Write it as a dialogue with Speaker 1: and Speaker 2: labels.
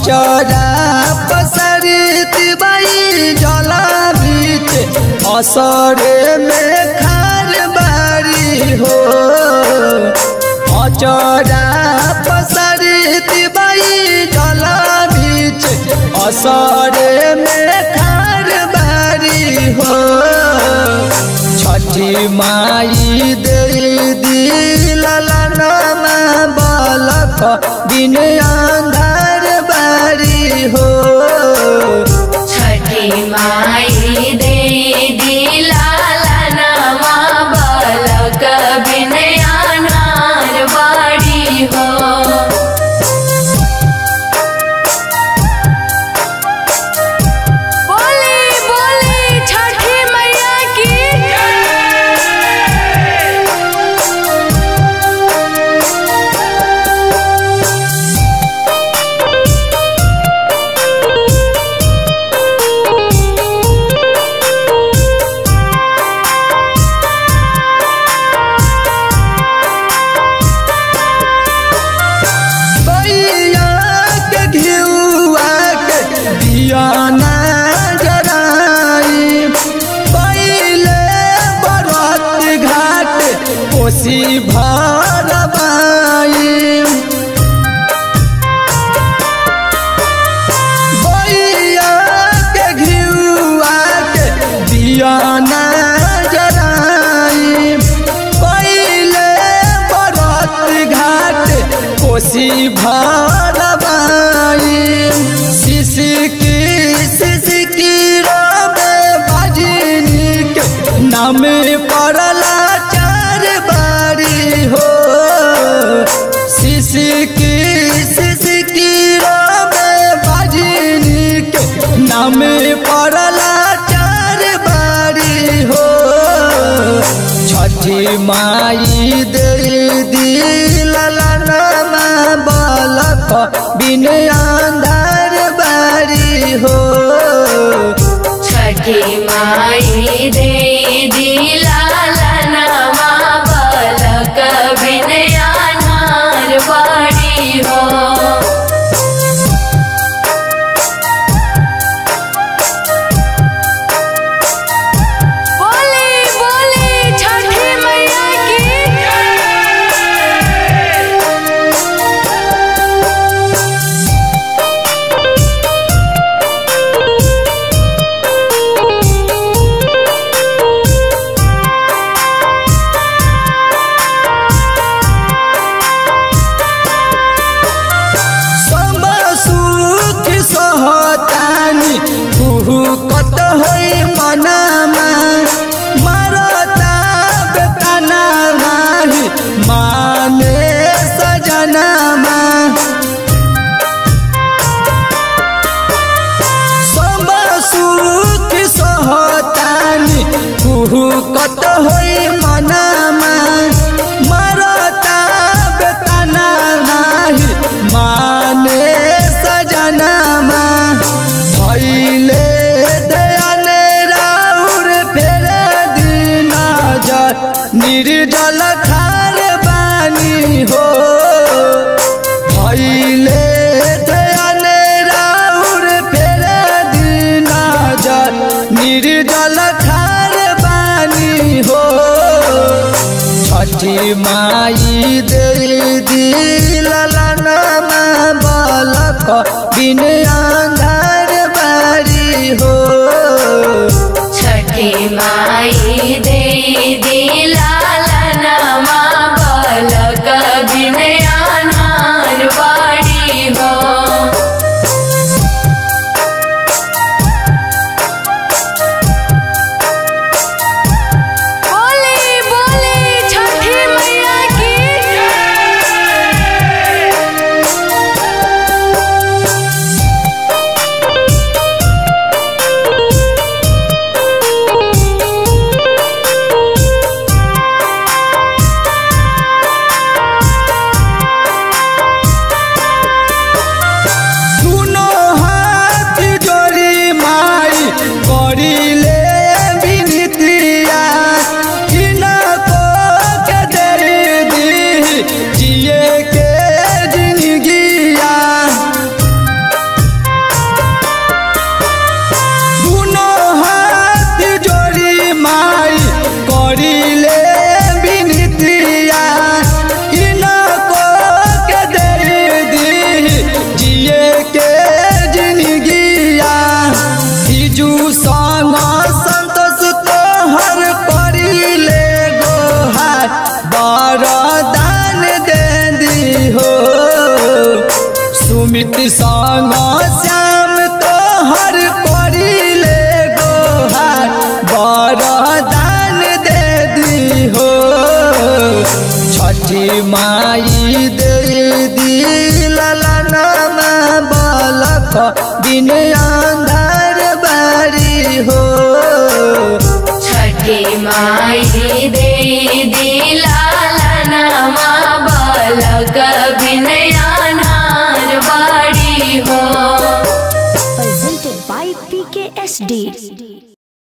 Speaker 1: अचरा पसरती बाई जला बीच असरे में खार बारी हो। अचरा पसरती बाई जला बीच असरे में खार बारी हो। छठी माई दे दिलनमा बालक बिन अंधार बारी हो।
Speaker 2: छठी माई दे दिलनमा बालक बिन अंधार बारी हो।
Speaker 1: कोसी भरबाई बैया के घिउआ के दियाना जराई। पहले बरत घाट कोसी भरबाई। सिसकी रोबे बाजिनी के नाम पड़ला हो। सिसकी रोबे बाजिनी के नाम पड़ला चार बारी हो। छठी माई दे दिलनमा बालक बिन अंधार बारी हो।
Speaker 2: छठी माई दे दिलनमा बालक बिन अंधार बारी हो।
Speaker 1: कत होई मनामा मरता बेतना नाही माने सजनामा। सब सुख सहतानी कत होई मनामा मरता बेतना नाही माने सजनामा। भइले निर्जल खार बानी हो। भइले दयान राउर फेरे दिन जल निर्जल खार बानी हो। छठी माई दे दिलनमा बालक बिन अंधार बारी हो।
Speaker 2: छठी माई दे दिलनमा बालक बिन अंधार बारी हो।
Speaker 1: सुमित संग श्याम तोहर करिले गोहार वरदान दे दी हो छठी माई दे दी ललनमा बालक बिन अंधार बारी हो
Speaker 2: छठी माई दे दी लालनमा बालक बिन अंधार बारी हो।
Speaker 3: Presented by PKSD.